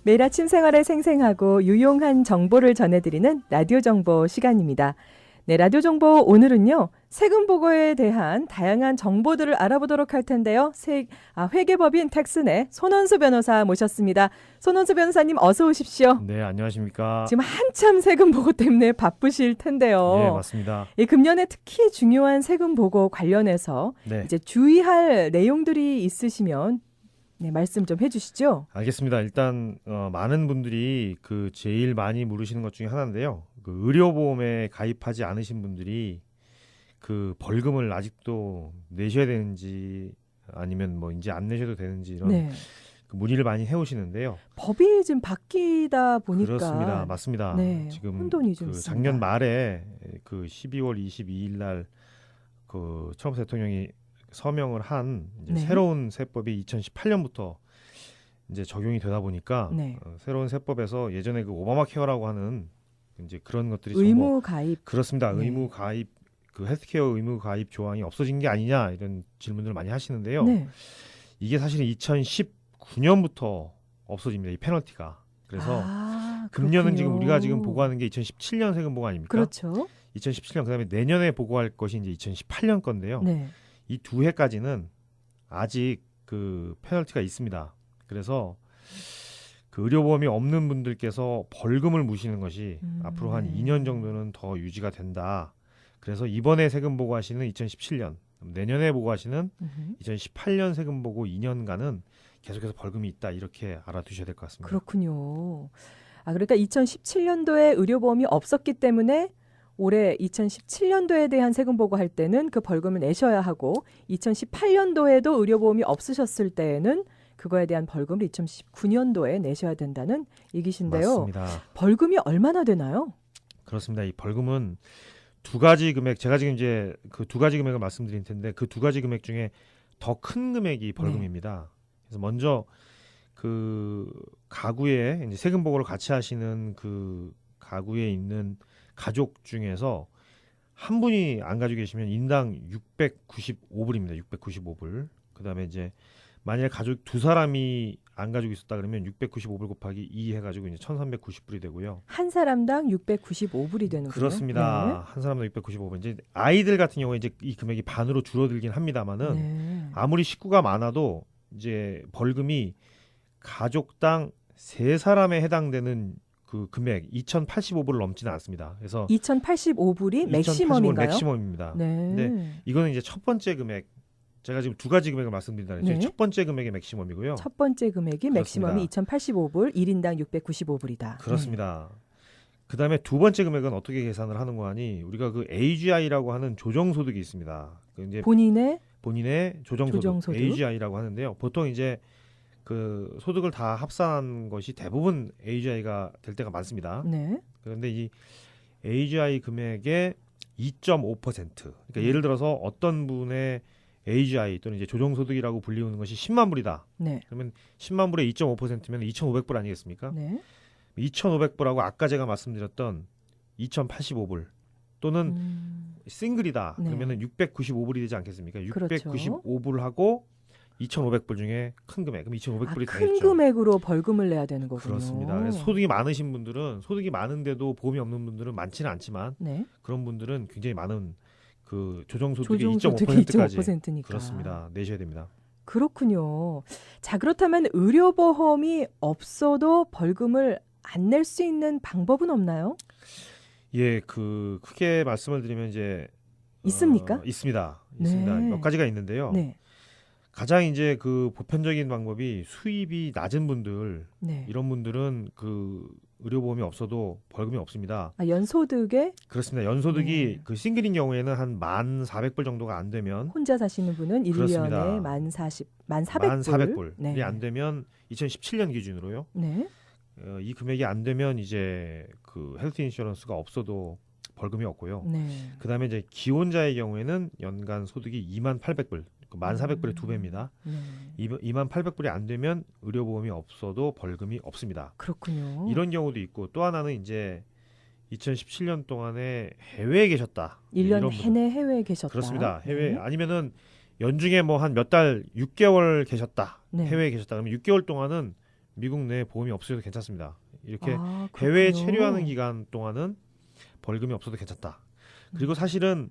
매일 아침 생활에 생생하고 유용한 정보를 전해드리는 라디오 정보 시간입니다. 네, 라디오 정보 오늘은요. 세금 보고에 대한 다양한 정보들을 알아보도록 할 텐데요. 회계법인 텍슨의 손원수 변호사 모셨습니다. 손원수 변호사님 어서 오십시오. 네, 안녕하십니까. 지금 한참 세금 보고 때문에 바쁘실 텐데요. 네, 맞습니다. 금년에 특히 중요한 세금 보고 관련해서 이제 주의할 내용들이 있으시면 네, 말씀 좀 해주시죠. 알겠습니다. 일단 많은 분들이 제일 많이 물으시는 것 중에 하나인데요. 의료보험에 가입하지 않으신 분들이 벌금을 아직도 내셔야 되는지 아니면 이제 안 내셔도 되는지 이런 문의를 많이 해오시는데요. 법이 지금 바뀌다 보니까 그렇습니다. 맞습니다. 네, 지금 혼돈이 좀 있습니다. 작년 말에 12월 22일 날 트럼프 대통령이 서명을 한 새로운 세법이 2018년부터 이제 적용이 되다 보니까 새로운 세법에서 예전에 오바마 케어라고 하는 이제 그런 것들이 의무 가입 그렇습니다. 의무 가입 헬스케어 의무 가입 조항이 없어진 게 아니냐 이런 질문들을 많이 하시는데요. 이게 사실은 2019년부터 없어집니다. 이 페널티가. 그래서 금년은 지금 우리가 지금 보고하는 게 2017년 세금 보고 아닙니까? 그렇죠. 2017년 그다음에 내년에 보고할 것이 이제 2018년 건데요. 이 두 해까지는 아직 페널티가 있습니다. 그래서 의료보험이 없는 분들께서 벌금을 무시는 것이 앞으로 한 2년 정도는 더 유지가 된다. 그래서 이번에 세금 보고하시는 2017년, 내년에 보고하시는 2018년 세금 보고 2년간은 계속해서 벌금이 있다. 이렇게 알아두셔야 될 것 같습니다. 그렇군요. 그러니까 2017년도에 의료보험이 없었기 때문에 올해 2017년도에 대한 세금 보고할 때는 그 벌금을 내셔야 하고 2018년도에도 의료보험이 없으셨을 때에는 그거에 대한 벌금을 2019년도에 내셔야 된다는 얘기신데요. 맞습니다. 벌금이 얼마나 되나요? 그렇습니다. 이 벌금은 두 가지 금액, 제가 지금 이제 두 가지 금액을 말씀드릴 텐데 그 두 가지 금액 중에 더 큰 금액이 벌금입니다. 그래서 먼저 가구에 이제 세금 보고를 같이 하시는 가구에 있는 가족 중에서 한 분이 안 가지고 계시면 인당 695불입니다. 695불. 그다음에 이제 만약에 가족 두 사람이 안 가지고 있었다 그러면 695불 곱하기 2 해가지고 이제 1,390불이 되고요. 한 사람당 695불이 되는군요. 그렇습니다. 한 사람당 695불. 이제 아이들 같은 경우에 이제 이 금액이 반으로 줄어들긴 합니다만은 아무리 식구가 많아도 이제 벌금이 가족당 세 사람에 해당되는 금액 2,085불을 넘지는 않습니다. 그래서 2,085불이 맥시멈인가요? 맥시멈입니다. 근데 이거는 이제 첫 번째 금액. 제가 지금 두 가지 금액을 말씀드린다는 첫 번째 금액이 맥시멈이고요. 첫 번째 금액이 맥시멈이 2,085불, 1인당 695불이다. 그렇습니다. 그다음에 두 번째 금액은 어떻게 계산을 하는 거 하니 우리가 AGI라고 하는 조정소득이 있습니다. 이제 본인의 조정소득. AGI라고 하는데요. 보통 이제 소득을 다 합산한 것이 대부분 AGI가 될 때가 많습니다. 그런데 이 AGI 금액의 2.5%. 그러니까 예를 들어서 어떤 분의 AGI 또는 이제 조정소득이라고 불리우는 것이 10만 불이다. 그러면 10만 불의 2.5%면 2,500불 아니겠습니까? 2,500불하고 아까 제가 말씀드렸던 2,085불 또는 싱글이다. 그러면은 695불이 되지 않겠습니까? 695불하고 2,500불 중에 큰 금액. 그럼 2,500불이 되겠죠. 큰 금액으로 벌금을 내야 되는 거군요. 그렇습니다. 그래서 소득이 많으신 분들은 소득이 많은데도 보험이 없는 분들은 많지는 않지만 그런 분들은 굉장히 많은 조정소득의 2.5%까지 2.5%니까. 그렇습니다. 내셔야 됩니다. 그렇군요. 자, 그렇다면 의료보험이 없어도 벌금을 안 낼 수 있는 방법은 없나요? 예, 크게 말씀을 드리면 이제 있습니까? 있습니다. 몇 가지가 있는데요. 가장 이제 보편적인 방법이 수입이 낮은 분들 이런 분들은 의료보험이 없어도 벌금이 없습니다. 연소득에? 그렇습니다. 연소득이 싱글인 경우에는 한 1,400불 정도가 안 되면 혼자 사시는 분은 1년에 1,400불이 안 되면 2017년 기준으로요. 이 금액이 안 되면 이제 헬스 인슈런스가 없어도 벌금이 없고요. 그다음에 이제 기혼자의 경우에는 연간 소득이 28,000불 1,400불의 2배입니다. 28,000불이 안 되면 의료보험이 없어도 벌금이 없습니다. 그렇군요. 이런 경우도 있고 또 하나는 이제 2017년 동안에 해외에 계셨다. 1년 내내 해외에 계셨다. 그렇습니다. 해외 아니면은 연중에 한 몇 달 6개월 계셨다. 해외에 계셨다. 그러면 6개월 동안은 미국 내에 보험이 없어도 괜찮습니다. 이렇게 해외에 체류하는 기간 동안은 벌금이 없어도 괜찮다. 그리고 사실은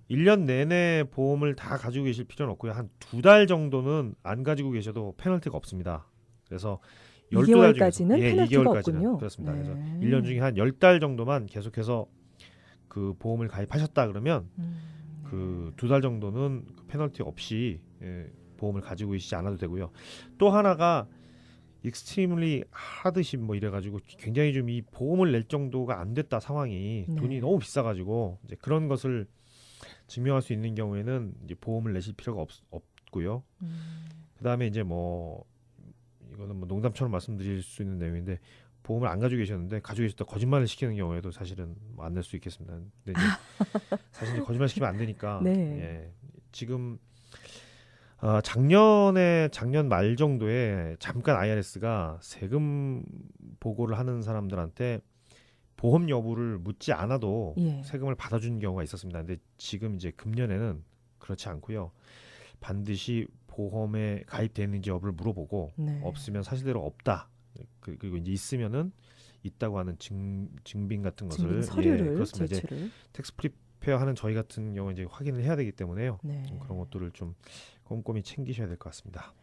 1년 내내 보험을 다 가지고 계실 필요는 없고요. 한 2달 정도는 안 가지고 계셔도 페널티가 없습니다. 그래서 2개월까지는 예, 페널티가 2개월까지는 없군요. 그렇습니다. 네. 그래서 1년 중에 한 10달 정도만 계속해서 그 보험을 가입하셨다 그러면 그 2달 정도는 페널티 없이 보험을 가지고 계시지 않아도 되고요. 또 하나가 익스트림리 하드십 뭐 이래가지고 굉장히 좀 이 보험을 낼 정도가 안 됐다 상황이 네. 돈이 너무 비싸가지고 이제 그런 것을 증명할 수 있는 경우에는 이제 보험을 내실 필요가 없고요. 그다음에 이제 뭐 이거는 뭐 농담처럼 말씀드릴 수 있는 내용인데 보험을 안 가지고 계셨는데 가지고 계셨다 거짓말을 시키는 경우에도 사실은 안 낼 수 있겠습니다. 근데 이제 사실 이제 거짓말 시키면 안 되니까 네. 예, 지금 작년 말 정도에 잠깐 IRS가 세금 보고를 하는 사람들한테 보험 여부를 묻지 않아도 예. 세금을 받아주는 경우가 있었습니다. 근데 지금 이제 금년에는 그렇지 않고요. 반드시 보험에 가입되어 있는지 여부를 물어보고 네. 없으면 사실대로 없다. 그리고 이제 있으면은 있다고 하는 증빙 같은 것을 서류를 그렇습니다. 제출을. 이제 텍스 프리페어 하는 저희 같은 경우 이제 확인을 해야 되기 때문에요. 네. 그런 것들을 좀 꼼꼼히 챙기셔야 될 것 같습니다.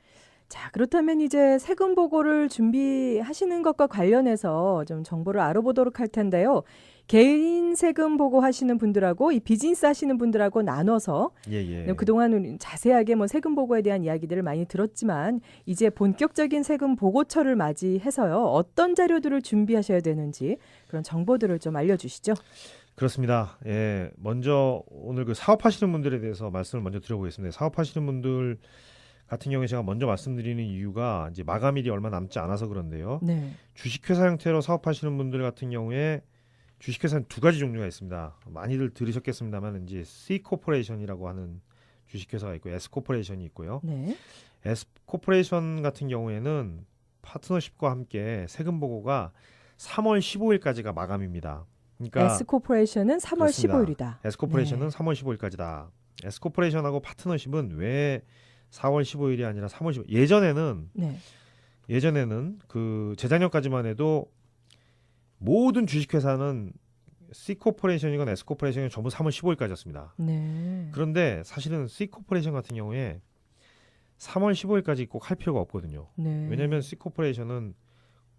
자, 그렇다면 이제 세금 보고를 준비하시는 것과 관련해서 좀 정보를 알아보도록 할 텐데요. 개인 세금 보고 하시는 분들하고 이 비즈니스 하시는 분들하고 나눠서 그동안은 자세하게 뭐 세금 보고에 대한 이야기들을 많이 들었지만 이제 본격적인 세금 보고처를 맞이해서요. 어떤 자료들을 준비하셔야 되는지 그런 정보들을 좀 알려주시죠. 그렇습니다. 예, 먼저 오늘 그 사업하시는 분들에 대해서 말씀을 먼저 드려보겠습니다. 사업하시는 분들 같은 경우에 제가 먼저 말씀드리는 이유가 이제 마감일이 얼마 남지 않아서 그런데요. 네. 주식회사 형태로 사업하시는 분들 같은 경우에 주식회사는 2가지 종류가 있습니다. 많이들 들으셨겠습니다만 이제 C 코퍼레이션이라고 하는 주식회사가 있고 S 코퍼레이션이 있고요. 네. S 코퍼레이션 같은 경우에는 파트너십과 함께 세금 보고가 3월 15일까지가 마감입니다. 그러니까 S 코퍼레이션은 3월 그렇습니다. 15일이다. S 코퍼레이션은 3월 15일까지다. S 코퍼레이션하고 파트너십은 왜 4월 15일이 아니라 3월 15일? 예전에는 그 재작년까지만 해도 모든 주식회사는 C 코퍼레이션이건 S 코퍼레이션이 전부 3월 15일까지였습니다. 네. 그런데 사실은 C 코퍼레이션 같은 경우에 3월 15일까지 꼭 할 필요가 없거든요. 네. 왜냐하면 C 코퍼레이션은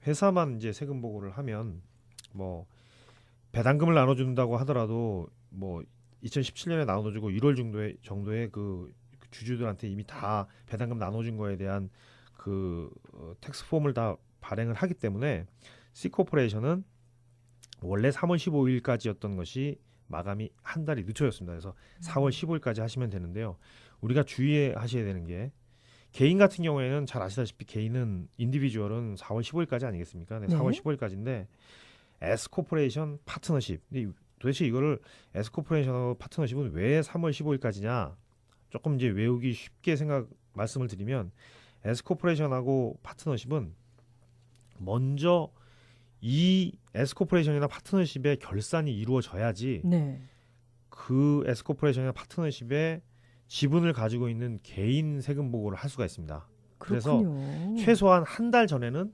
회사만 이제 세금 보고를 하면 뭐 배당금을 나눠준다고 하더라도 뭐 2017년에 나눠주고 1월 정도에 그 주주들한테 이미 다 배당금 나눠준 거에 대한 그 텍스 폼을 다 발행을 하기 때문에 C 코퍼레이션은 원래 3월 15일까지였던 것이 마감이 한 달이 늦춰졌습니다. 그래서 4월 15일까지 하시면 되는데요. 우리가 주의하셔야 되는 게 개인 같은 경우에는 잘 아시다시피 개인은 인디비주얼은 4월 15일까지 아니겠습니까? 네, 4월 15일까지인데 S 코퍼레이션 파트너십 도대체 이거를 S 코퍼레이션하고 파트너십은 왜 3월 15일까지냐? 조금 이제 외우기 쉽게 말씀을 드리면 S 코퍼레이션하고 파트너십은 먼저 이 S 코퍼레이션이나 파트너십의 결산이 이루어져야지 네. 그 S 코퍼레이션이나 파트너십의 지분을 가지고 있는 개인 세금 보고를 할 수가 있습니다. 그렇군요. 그래서 최소한 한 달 전에는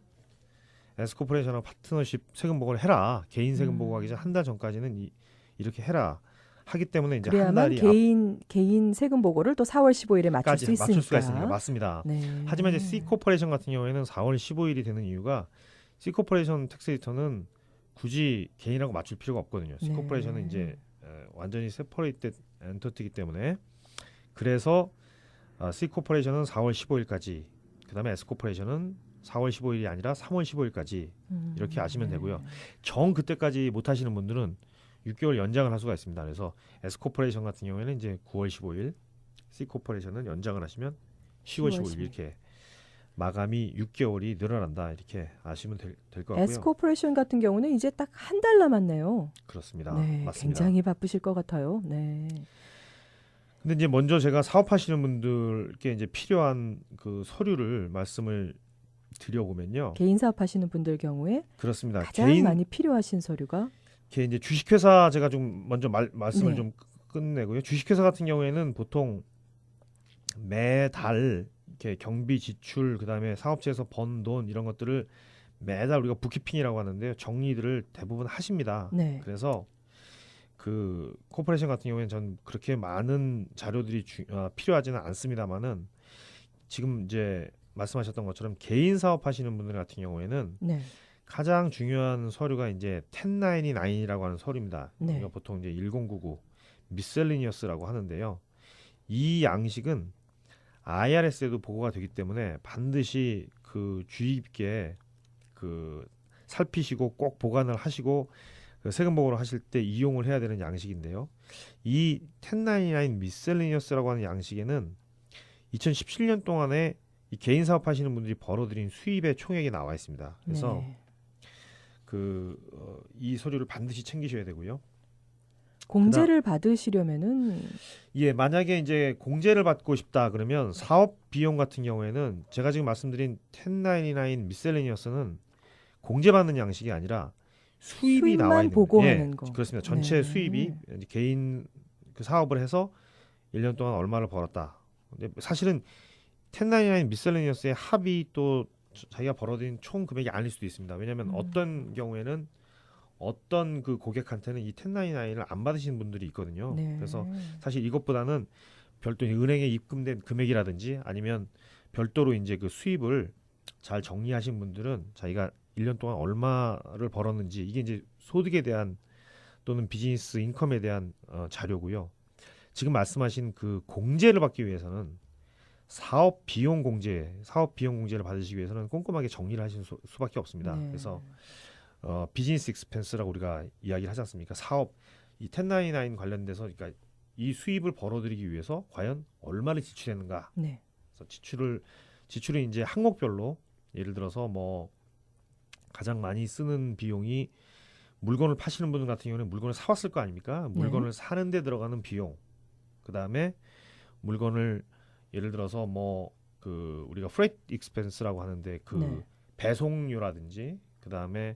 S 코퍼레이션하고 파트너십 세금 보고를 해라. 개인 세금 보고하기 전 한 달 전까지는 이렇게 해라. 하기 때문에 이제 한 달이 개인 세금 보고를 또 4월 15일에 맞출 수 있으니까. 맞출 수가 있으니까 맞습니다. 네. 하지만 이제 C 코퍼레이션 같은 경우에는 4월 15일이 되는 이유가 C 코퍼레이션 텍스 리턴은 굳이 개인하고 맞출 필요가 없거든요. C 코퍼레이션은 이제 완전히 세퍼레이트 엔터티이기 때문에 그래서 C 코퍼레이션은 4월 15일까지, 그다음에 S 코퍼레이션은 4월 15일이 아니라 3월 15일까지 이렇게 아시면 되고요. 정 그때까지 못 하시는 분들은 6개월 연장을 할 수가 있습니다. 그래서 S 코퍼레이션 같은 경우에는 이제 9월 15일, C 코퍼레이션은 연장을 하시면 10월 15일 이렇게 마감이 6개월이 늘어난다 이렇게 아시면 될 것 같고요. S 코퍼레이션 같은 경우는 이제 딱 한 달 남았네요. 그렇습니다. 네, 맞습니다. 굉장히 바쁘실 것 같아요. 네. 근데 이제 먼저 제가 사업하시는 분들께 이제 필요한 그 서류를 말씀을 드려보면요. 개인 사업하시는 분들 경우에 그렇습니다. 가장 많이 필요하신 서류가 이제 주식회사 제가 좀 먼저 말씀을 좀 끝내고요. 주식회사 같은 경우에는 보통 매달 이렇게 경비 지출 그다음에 사업체에서 번 돈 이런 것들을 매달 우리가 북키핑이라고 하는데요. 정리들을 대부분 하십니다. 네. 그래서 그 코퍼레이션 같은 경우에는 전 그렇게 많은 자료들이 필요하지는 않습니다만은 지금 이제 말씀하셨던 것처럼 개인 사업하시는 분들 같은 경우에는 네. 가장 중요한 서류가 이제 1099이라고 하는 서류입니다. 네. 우리가 보통 이제 1099 미셀리니어스라고 하는데요. 이 양식은 IRS에도 보고가 되기 때문에 반드시 그 주의 깊게 그 살피시고 꼭 보관을 하시고 그 세금 보고를 하실 때 이용을 해야 되는 양식인데요. 이 1099 미셀리니어스라고 하는 양식에는 2017년 동안에 이 개인 사업하시는 분들이 벌어들인 수입의 총액이 나와 있습니다. 그래서 네. 이 서류를 반드시 챙기셔야 되고요. 공제를 받으시려면은 만약에 이제 공제를 받고 싶다 그러면 사업 비용 같은 경우에는 제가 지금 말씀드린 1099 미셀레니어스는 공제받는 양식이 아니라 수입이 나와 있는 보고하는 거. 그렇습니다. 전체 네. 수입이 이제 개인 그 사업을 해서 1년 동안 얼마를 벌었다. 근데 사실은 1099 미셀레니어스의 합이 또 자기가 벌어들인 총 금액이 아닐 수도 있습니다. 왜냐하면 어떤 경우에는 어떤 그 고객한테는 이 1099를 안 받으시는 분들이 있거든요. 네. 그래서 사실 이것보다는 별도 은행에 입금된 금액이라든지 아니면 별도로 이제 그 수입을 잘 정리하신 분들은 자기가 1년 동안 얼마를 벌었는지 이게 이제 소득에 대한 또는 비즈니스 인컴에 대한 자료고요. 지금 말씀하신 그 공제를 받기 위해서는 사업 비용 공제를 받으시기 위해서는 꼼꼼하게 정리를 하실 수밖에 없습니다. 네. 그래서 비즈니스 익스펜스라고 우리가 이야기를 하지 않습니까? 사업 이 1099 관련돼서 그러니까 이 수입을 벌어들이기 위해서 과연 얼마를 지출했는가? 네. 그래서 지출은 이제 항목별로 예를 들어서 뭐 가장 많이 쓰는 비용이 물건을 파시는 분들 같은 경우는 물건을 사왔을 거 아닙니까? 물건을 사는 데 들어가는 비용. 그다음에 물건을 예를 들어서 뭐 그 우리가 프레이트 익스펜스라고 하는데 그 배송료라든지 그다음에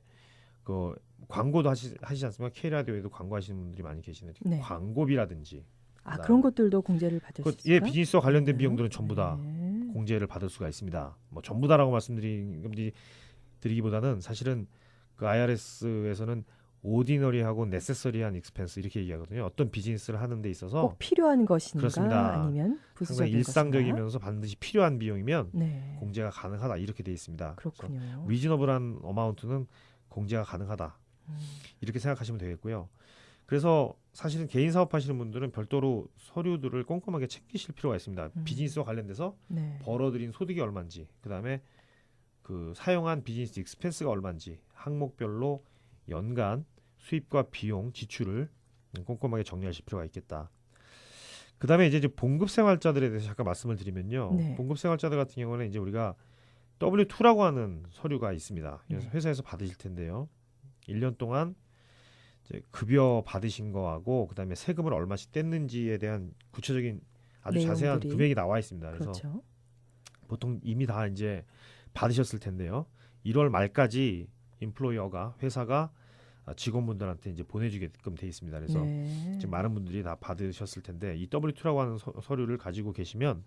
그 광고도 하시지 않습니까? K라디오에도 광고하시는 분들이 많이 계시는데 광고비라든지 그런 것들도 공제를 받을 수 있을까요? 비즈니스와 관련된 비용들은 전부 다 공제를 받을 수가 있습니다. 뭐 전부 다라고 말씀드리기보다는 사실은 그 IRS에서는 오디너리하고 네세서리한 익스펜스 이렇게 얘기하거든요. 어떤 비즈니스를 하는 데 있어서 꼭 필요한 것인가 그렇습니다. 아니면 부수적인 항상 일상적이면서 것인가? 반드시 필요한 비용이면 공제가 가능하다 이렇게 돼 있습니다. 그렇군요. 리즈너블한 어마운트는 공제가 가능하다 이렇게 생각하시면 되겠고요. 그래서 사실은 개인 사업하시는 분들은 별도로 서류들을 꼼꼼하게 챙기실 필요가 있습니다. 비즈니스와 관련돼서 벌어들인 소득이 얼마인지, 그다음에 그 사용한 비즈니스 익스펜스가 얼마인지 항목별로 연간 수입과 비용, 지출을 꼼꼼하게 정리하실 필요가 있겠다. 그다음에 이제 봉급생활자들에 대해서 잠깐 말씀을 드리면요. 봉급생활자들 같은 경우는 이제 우리가 W2라고 하는 서류가 있습니다. 그래서 회사에서 받으실 텐데요. 1년 동안 이제 급여 받으신 거하고 그다음에 세금을 얼마씩 뗐는지에 대한 구체적인 아주 자세한 금액이 나와 있습니다. 그래서 보통 이미 다 이제 받으셨을 텐데요. 1월 말까지 회사가 직원분들한테 이제 보내주게끔 돼 있습니다. 그래서 지금 많은 분들이 다 받으셨을 텐데 이 W2라고 하는 서류를 가지고 계시면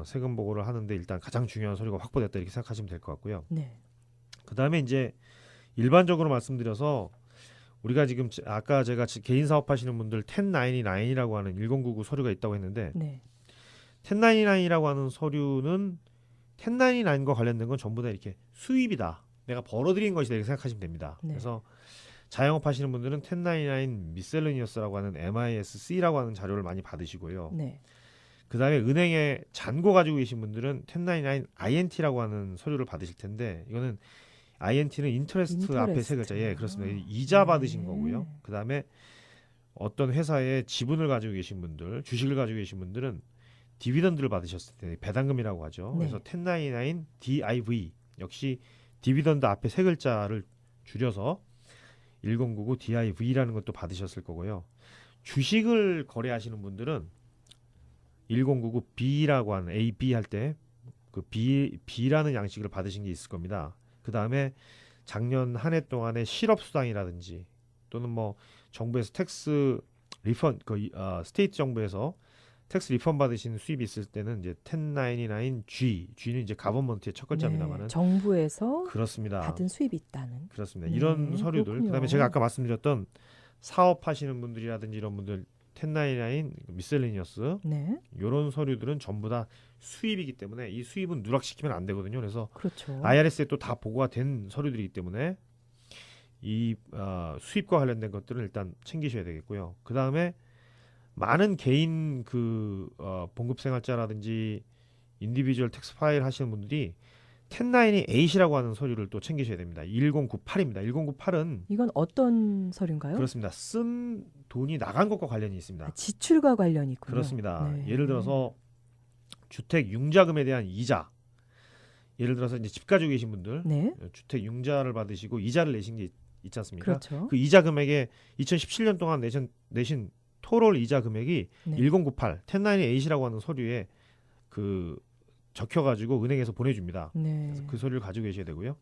세금 보고를 하는데 일단 가장 중요한 서류가 확보됐다 이렇게 생각하시면 될 것 같고요. 그 다음에 이제 일반적으로 말씀드려서 우리가 지금 아까 제가 개인 사업하시는 분들 1099이라고 하는 1099 서류가 있다고 했는데 1099이라고 하는 서류는 1099과 관련된 건 전부 다 이렇게 수입이다. 내가 벌어들인 것이다 이렇게 생각하시면 됩니다. 그래서 자영업 하시는 분들은 1099 미셀레니어스라고 하는 MISC라고 하는 자료를 많이 받으시고요. 그 다음에 은행에 잔고 가지고 계신 분들은 1099 INT라고 하는 서류를 받으실 텐데 이거는 INT는 인터레스트 앞에 세 글자. 그렇습니다. 이자 받으신 거고요. 그 다음에 어떤 회사에 지분을 가지고 계신 분들, 주식을 가지고 계신 분들은 디비던드를 받으셨을 때 배당금이라고 하죠. 그래서 1099 DIV 역시 디비던드 앞에 세 글자를 줄여서 1099 DIV라는 것도 받으셨을 거고요. 주식을 거래하시는 분들은 1099 B라고 하는 A, B 할 때 그 B라는 양식을 받으신 게 있을 겁니다. 그 다음에 작년 한 해 동안의 실업수당이라든지 또는 뭐 정부에서 텍스 리펀, 스테이트 정부에서 텍스 리펀 받으신 수입이 있을 때는 이제 1099G, G는 이제 가버먼트의 첫 글자입니다만은 정부에서 그렇습니다. 받은 수입이 있다는. 그렇습니다. 이런 서류들, 그렇군요. 그다음에 제가 아까 말씀드렸던 사업하시는 분들이라든지 이런 분들 1099 미셀레니어스 이런 서류들은 전부 다 수입이기 때문에 이 수입은 누락시키면 안 되거든요. 그래서 그렇죠. IRS에 또 다 보고가 된 서류들이기 때문에 이 수입과 관련된 것들은 일단 챙기셔야 되겠고요. 그 다음에 많은 개인 봉급생활자라든지 인디비주얼 텍스 파일 하시는 분들이 1098이라고 하는 서류를 또 챙기셔야 됩니다. 1098입니다. 1098은 이건 어떤 서류인가요? 그렇습니다. 쓴 돈이 나간 것과 관련이 있습니다. 지출과 관련이 있군요. 그렇습니다. 예를 들어서 주택 융자금에 대한 이자, 예를 들어서 이제 집 가지고 계신 분들 주택 융자를 받으시고 이자를 내신 게 있지 않습니까? 그렇죠. 그 이자 금액에 2017년 동안 내신 토럴 이자 금액이 1098, 1098이라고 하는 서류에 적혀가지고 은행에서 보내줍니다. 그래서 그 서류를 가지고 계셔야 되고요.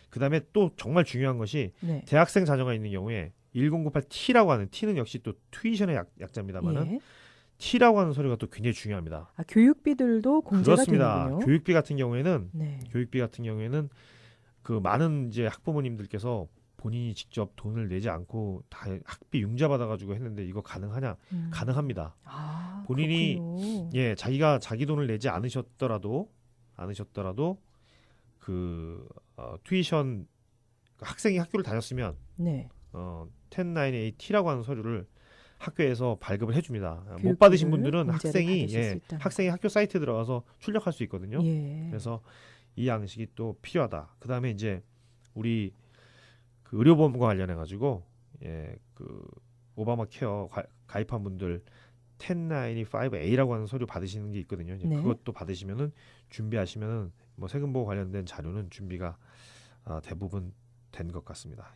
그 다음에 또 정말 중요한 것이 대학생 자녀가 있는 경우에 1098T라고 하는 T는 역시 또 튜이션의 약자입니다만은 T라고 하는 서류가 또 굉장히 중요합니다. 교육비들도 공제가 그렇습니다. 되는군요. 교육비 같은 경우에는 그 많은 이제 학부모님들께서 본인이 직접 돈을 내지 않고 다 학비 융자 받아가지고 했는데 이거 가능하냐? 가능합니다. 본인이 그렇군요. 자기가 자기 돈을 내지 않으셨더라도 튜이션 학생이 학교를 다녔으면 1098T라고 하는 서류를 학교에서 발급을 해줍니다. 못 받으신 분들은 학생이 학교 사이트에 들어가서 출력할 수 있거든요. 그래서 이 양식이 또 필요하다. 그 다음에 이제 우리 의료보험과 관련해 가지고 오바마 케어 가입한 분들 1095A라고 하는 서류 받으시는 게 있거든요. 그것도 받으시면은 준비하시면은 뭐 세금보호 관련된 자료는 준비가 대부분 된 것 같습니다.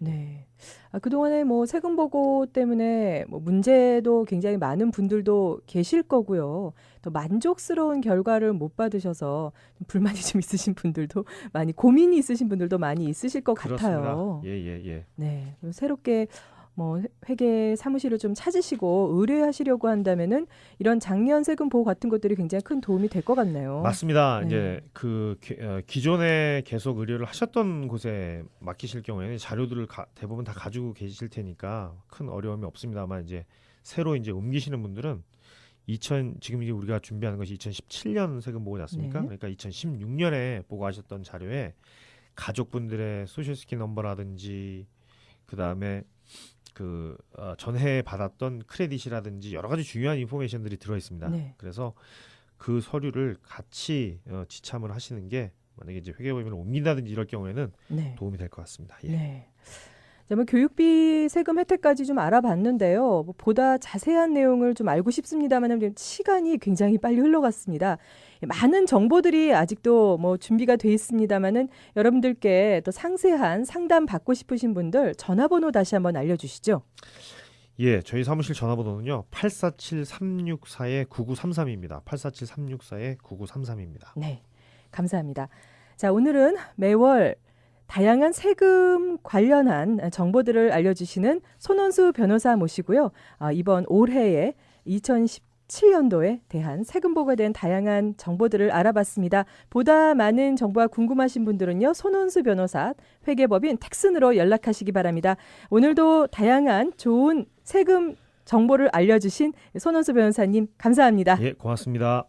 그동안에 뭐 세금 보고 때문에 뭐 문제도 굉장히 많은 분들도 계실 거고요. 또 만족스러운 결과를 못 받으셔서 불만이 좀 있으신 분들도 많이 고민이 있으신 분들도 많이 있으실 것 그렇습니다. 같아요. 새롭게 뭐 회계 사무실을 좀 찾으시고 의뢰하시려고 한다면은 이런 장면 세금 보호 같은 것들이 굉장히 큰 도움이 될 것 같네요. 맞습니다. 이제 기존에 계속 의뢰를 하셨던 곳에 맡기실 경우에는 자료들을 대부분 다 가지고 계실 테니까 큰 어려움이 없습니다만 이제 새로 이제 옮기시는 분들은 지금 이제 우리가 준비하는 것이 2017년 세금 보고지 않습니까? 그러니까 2016년에 보고하셨던 자료에 가족분들의 소셜시큐리티 넘버라든지 그 다음에 전해 받았던 크레딧이라든지 여러 가지 중요한 인포메이션들이 들어 있습니다. 그래서 그 서류를 같이 지참을 하시는 게 만약에 이제 회계법인을 옮긴다든지 이럴 경우에는 도움이 될 것 같습니다. 뭐 교육비 세금 혜택까지 좀 알아봤는데요. 보다 자세한 내용을 좀 알고 싶습니다만 시간이 굉장히 빨리 흘러갔습니다. 많은 정보들이 아직도 뭐 준비가 돼 있습니다만은 여러분들께 또 상세한 상담 받고 싶으신 분들 전화번호 다시 한번 알려주시죠. 저희 사무실 전화번호는요. 847-364-9933입니다. 847-364-9933입니다. 감사합니다. 자, 오늘은 매월 다양한 세금 관련한 정보들을 알려주시는 손원수 변호사 모시고요. 이번 올해에 2017년도에 대한 세금 보고에 대한 다양한 정보들을 알아봤습니다. 보다 많은 정보가 궁금하신 분들은요. 손원수 변호사 회계법인 텍슨으로 연락하시기 바랍니다. 오늘도 다양한 좋은 세금 정보를 알려주신 손원수 변호사님 감사합니다. 고맙습니다.